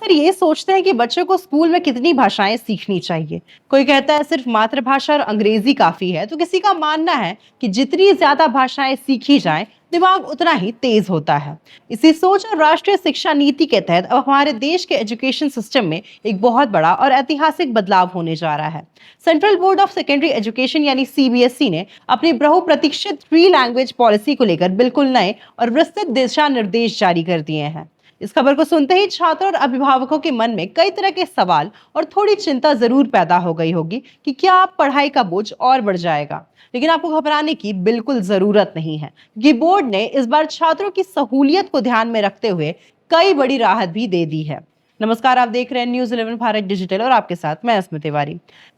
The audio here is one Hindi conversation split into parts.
पर ये सोचते हैं कि बच्चों को स्कूल में कितनी भाषाएं सीखनी चाहिए। कोई कहता है सिर्फ मातृभाषा और अंग्रेजी काफी है, तो किसी का मानना है कि जितनी ज्यादा भाषाएं सीखी जाएं, दिमाग उतना ही तेज होता है। इसी सोच और राष्ट्रीय शिक्षा नीति के तहत अब हमारे देश के एजुकेशन सिस्टम में एक बहुत बड़ा और ऐतिहासिक बदलाव होने जा रहा है। Central board of secondary education यानी सीबीएसई ने अपनी बहुप्रतीक्षित 3 लैंग्वेज पॉलिसी को लेकर बिल्कुल नए और विस्तृत दिशा निर्देश जारी कर दिए हैं। इस खबर को सुनते ही छात्रों और अभिभावकों के मन में कई तरह के सवाल और थोड़ी चिंता जरूर पैदा हो गई होगी कि क्या अब पढ़ाई का बोझ और बढ़ जाएगा। लेकिन आपको घबराने की बिल्कुल जरूरत नहीं है, क्योंकि बोर्ड ने इस बार छात्रों की सहूलियत को ध्यान में रखते हुए कई बड़ी राहत भी दे दी है। नमस्कार, आप देख रहे हैं न्यूज़ 11 भारत डिजिटल और आपके साथ मैं स्मित तिवारी।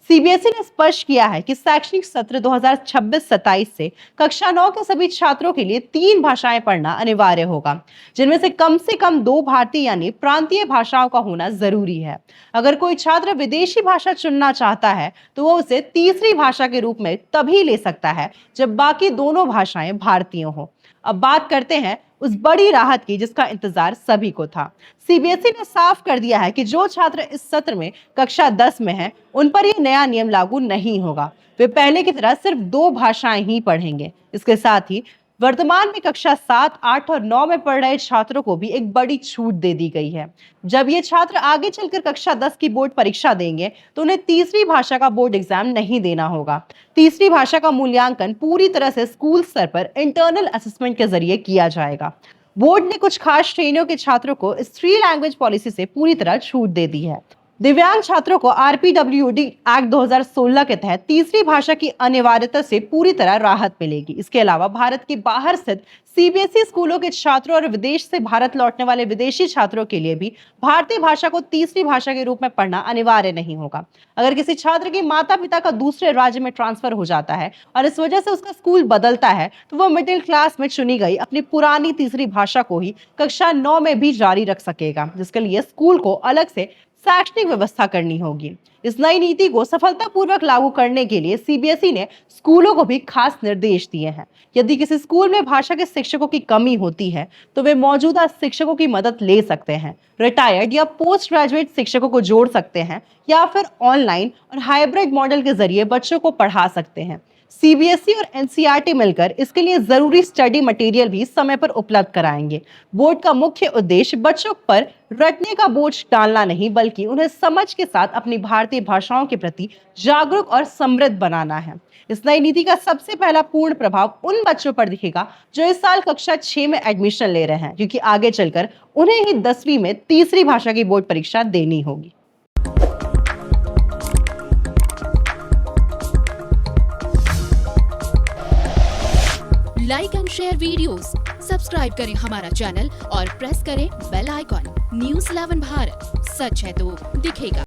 सीबीएसई ने स्पष्ट किया है कि शैक्षणिक सत्र 2026-27 से कक्षा 9 के सभी छात्रों के लिए 3 भाषाएं पढ़ना अनिवार्य होगा, जिनमें से कम 2 भारतीय यानी प्रांतीय भाषाओं का होना जरूरी है। अगर कोई छात्र विदेशी भाषा चुनना चाहता है तो वो उसे तीसरी भाषा के रूप में तभी ले सकता है जब बाकी दोनों भाषाएं भारतीय हों। अब बात करते हैं उस बड़ी राहत की जिसका इंतजार सभी को था। सीबीएसई ने साफ कर दिया है कि जो छात्र इस सत्र में कक्षा 10 में हैं, उन पर यह नया नियम लागू नहीं होगा। वे पहले की तरह सिर्फ 2 भाषाएं ही पढ़ेंगे। इसके साथ ही वर्तमान में कक्षा 7, 8 और 9 में पढ़ रहे छात्रों को भी एक बड़ी छूट दे दी गई है। जब ये छात्र आगे चलकर कक्षा 10 की बोर्ड परीक्षा देंगे तो उन्हें तीसरी भाषा का बोर्ड एग्जाम नहीं देना होगा। तीसरी भाषा का मूल्यांकन पूरी तरह से स्कूल स्तर पर इंटरनल असेसमेंट के जरिए किया जाएगा। बोर्ड ने कुछ खास श्रेणियों के छात्रों को इस 3 लैंग्वेज पॉलिसी से पूरी तरह छूट दे दी है। दिव्यांग छात्रों को आरपीडब्ल्यूडी एक्ट 2016 के तहत तीसरी भाषा की अनिवार्यता से पूरी तरह राहत मिलेगी। इसके अलावा भारत के बाहर स्थित सीबीएसई स्कूलों के छात्रों और विदेश से भारत लौटने वाले विदेशी छात्रों के लिए भी भारतीय भाषा को तीसरी भाषा के रूप में पढ़ना अनिवार्य नहीं होगा। अगर किसी छात्र के माता पिता का दूसरे राज्य में ट्रांसफर हो जाता है और इस वजह से उसका स्कूल बदलता है तो वह मिडिल क्लास में चुनी गई अपनी पुरानी तीसरी भाषा को ही कक्षा 9 में भी जारी रख सकेगा, जिसके लिए स्कूल को अलग से शैक्षणिक व्यवस्था करनी होगी। इस नई नीति को सफलतापूर्वक लागू करने के लिए सीबीएसई ने स्कूलों को भी खास निर्देश दिए हैं। यदि किसी स्कूल में भाषा के शिक्षकों की कमी होती है तो वे मौजूदा शिक्षकों की मदद ले सकते हैं, रिटायर्ड या पोस्ट ग्रेजुएट शिक्षकों को जोड़ सकते हैं या फिर ऑनलाइन और हाइब्रिड मॉडल के जरिए बच्चों को पढ़ा सकते हैं। सीबीएसई और एनसीईआरटी मिलकर इसके लिए जरूरी स्टडी मटेरियल भी समय पर उपलब्ध कराएंगे। बोर्ड का मुख्य उद्देश्य बच्चों पर रटने का बोझ डालना नहीं, बल्कि उन्हें समझ के साथ अपनी भारतीय भाषाओं के प्रति जागरूक और समृद्ध बनाना है। इस नई नीति का सबसे पहला पूर्ण प्रभाव उन बच्चों पर दिखेगा जो इस साल कक्षा 6 में एडमिशन ले रहे हैं, क्योंकि आगे चलकर उन्हें ही 10वीं में तीसरी भाषा की बोर्ड परीक्षा देनी होगी। Like and share videos, subscribe करें हमारा चैनल और प्रेस करें बेल आइकॉन। न्यूज़ 11 भारत, सच है तो दिखेगा।